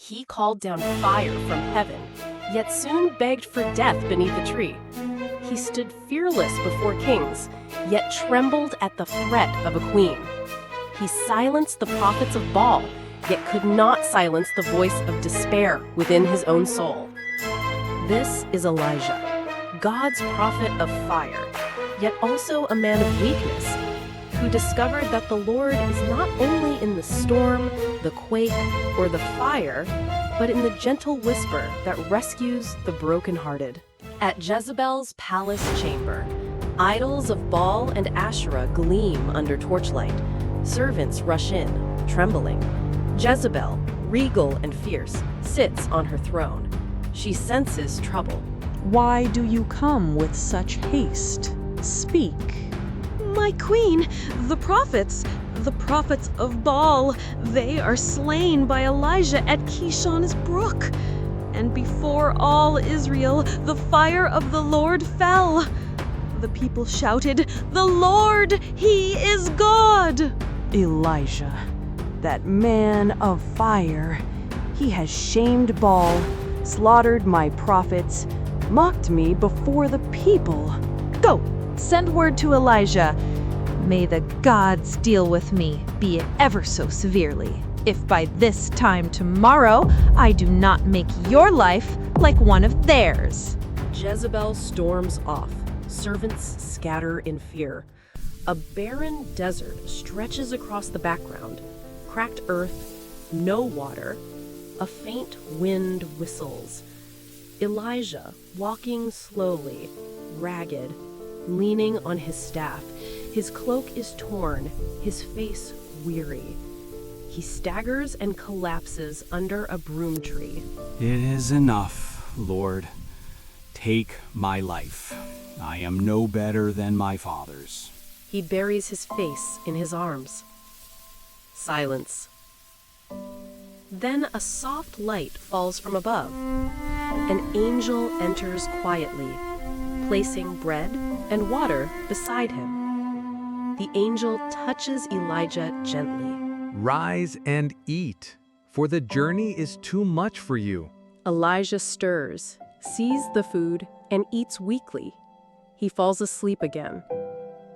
He called down fire from heaven, yet soon begged for death beneath a tree. He stood fearless before kings, yet trembled at the threat of a queen. He silenced the prophets of Baal, yet could not silence the voice of despair within his own soul. This is Elijah, God's prophet of fire, yet also a man of weakness, who discovered that the Lord is not only in the storm, the quake, or the fire, but in the gentle whisper that rescues the brokenhearted. At Jezebel's palace chamber, idols of Baal and Asherah gleam under torchlight. Servants rush in, trembling. Jezebel, regal and fierce, sits on her throne. She senses trouble. Why do you come with such haste? Speak. My queen, the prophets of Baal, they are slain by Elijah at Kishon's brook. And before all Israel, the fire of the Lord fell. The people shouted, "The Lord, He is God!" Elijah, that man of fire, he has shamed Baal, slaughtered my prophets, mocked me before the people. Go, send word to Elijah. May the gods deal with me, be it ever so severely, if by this time tomorrow I do not make your life like one of theirs. Jezebel storms off. Servants scatter in fear. A barren desert stretches across the background. Cracked earth, no water. A faint wind whistles. Elijah, walking slowly, ragged, leaning on his staff. His cloak is torn, his face weary. He staggers and collapses under a broom tree. It is enough, Lord. Take my life. I am no better than my fathers. He buries his face in his arms. Silence. Then a soft light falls from above. An angel enters quietly, placing bread and water beside him. The angel touches Elijah gently. Rise and eat, for the journey is too much for you. Elijah stirs, sees the food, and eats weakly. He falls asleep again.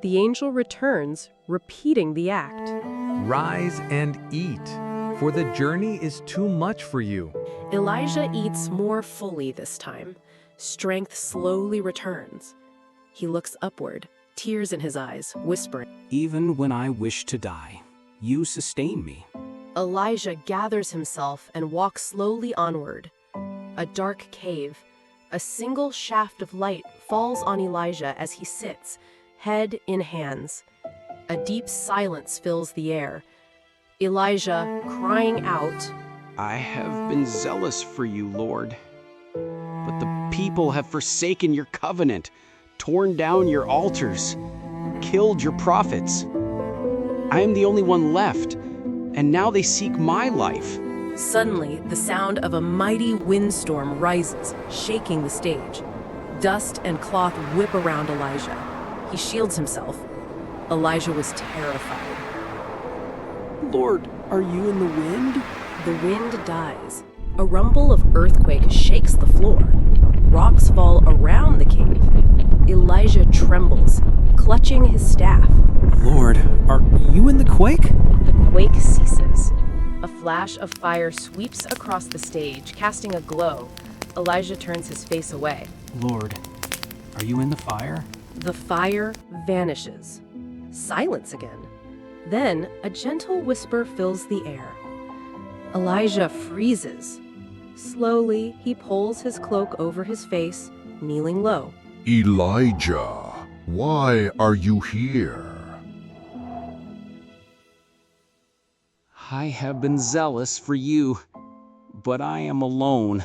The angel returns, repeating the act. Rise and eat, for the journey is too much for you. Elijah eats more fully this time. Strength slowly returns. He looks upward, tears in his eyes, whispering. Even when I wish to die, you sustain me. Elijah gathers himself and walks slowly onward. A dark cave. A single shaft of light falls on Elijah as he sits, head in hands. A deep silence fills the air. Elijah, crying out, I have been zealous for you, Lord. But the people have forsaken your covenant, torn down your altars, killed your prophets. I am the only one left, and now they seek my life. Suddenly, the sound of a mighty windstorm rises, shaking the stage. Dust and cloth whip around Elijah. He shields himself. Elijah was terrified. Lord, are you in the wind? The wind dies. A rumble of earthquake shakes the floor. Rocks fall around the cave. Elijah trembles, clutching his staff. Lord, are you in the quake? The quake ceases. A flash of fire sweeps across the stage, casting a glow. Elijah turns his face away. Lord, are you in the fire? The fire vanishes. Silence again. Then a gentle whisper fills the air. Elijah freezes. Slowly, he pulls his cloak over his face, kneeling low. Elijah, why are you here? I have been zealous for you, but I am alone.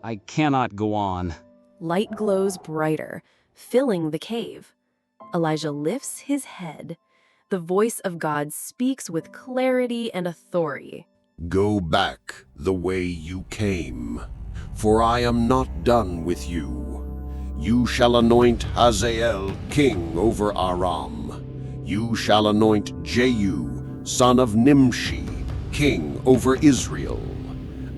I cannot go on. Light glows brighter, filling the cave. Elijah lifts his head. The voice of God speaks with clarity and authority. Go back the way you came, for I am not done with you. You shall anoint Hazael king over Aram. You shall anoint Jehu, son of Nimshi, king over Israel.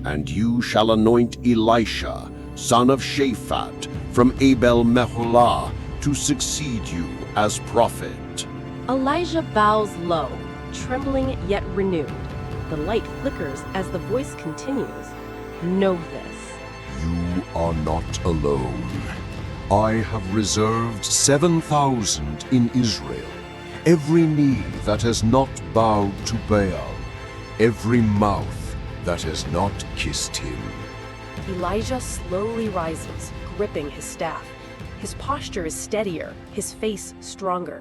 And you shall anoint Elisha, son of Shaphat, from Abel-Meholah, to succeed you as prophet." Elijah bows low, trembling yet renewed. The light flickers as the voice continues. Know this. "You are not alone. I have reserved 7,000 in Israel, every knee that has not bowed to Baal, every mouth that has not kissed him." Elijah slowly rises, gripping his staff. His posture is steadier, his face stronger.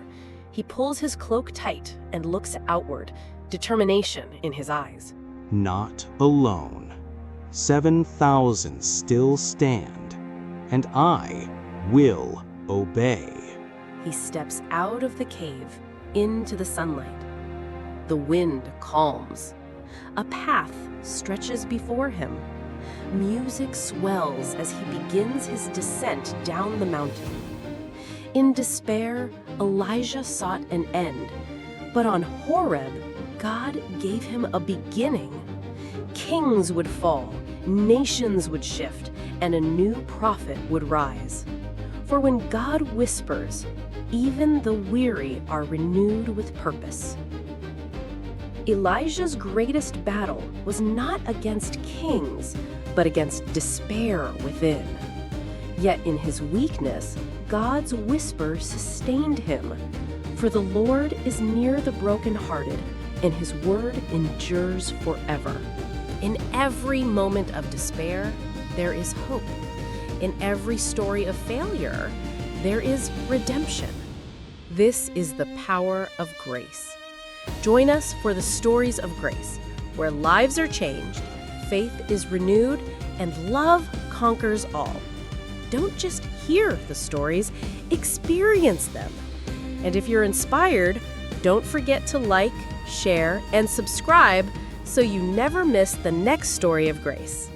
He pulls his cloak tight and looks outward, determination in his eyes. Not alone. 7,000 still stand, and I will obey. He steps out of the cave into the sunlight. The wind calms. A path stretches before him. Music swells as he begins his descent down the mountain. In despair, Elijah sought an end, but on Horeb, God gave him a beginning. Kings would fall, nations would shift, and a new prophet would rise. For when God whispers, even the weary are renewed with purpose. Elijah's greatest battle was not against kings, but against despair within. Yet in his weakness, God's whisper sustained him. For the Lord is near the brokenhearted, and his word endures forever. In every moment of despair, there is hope. In every story of failure, there is redemption. This is the power of grace. Join us for the stories of grace, where lives are changed, faith is renewed, and love conquers all. Don't just hear the stories, experience them. And if you're inspired, don't forget to like, share, and subscribe so you never miss the next story of grace.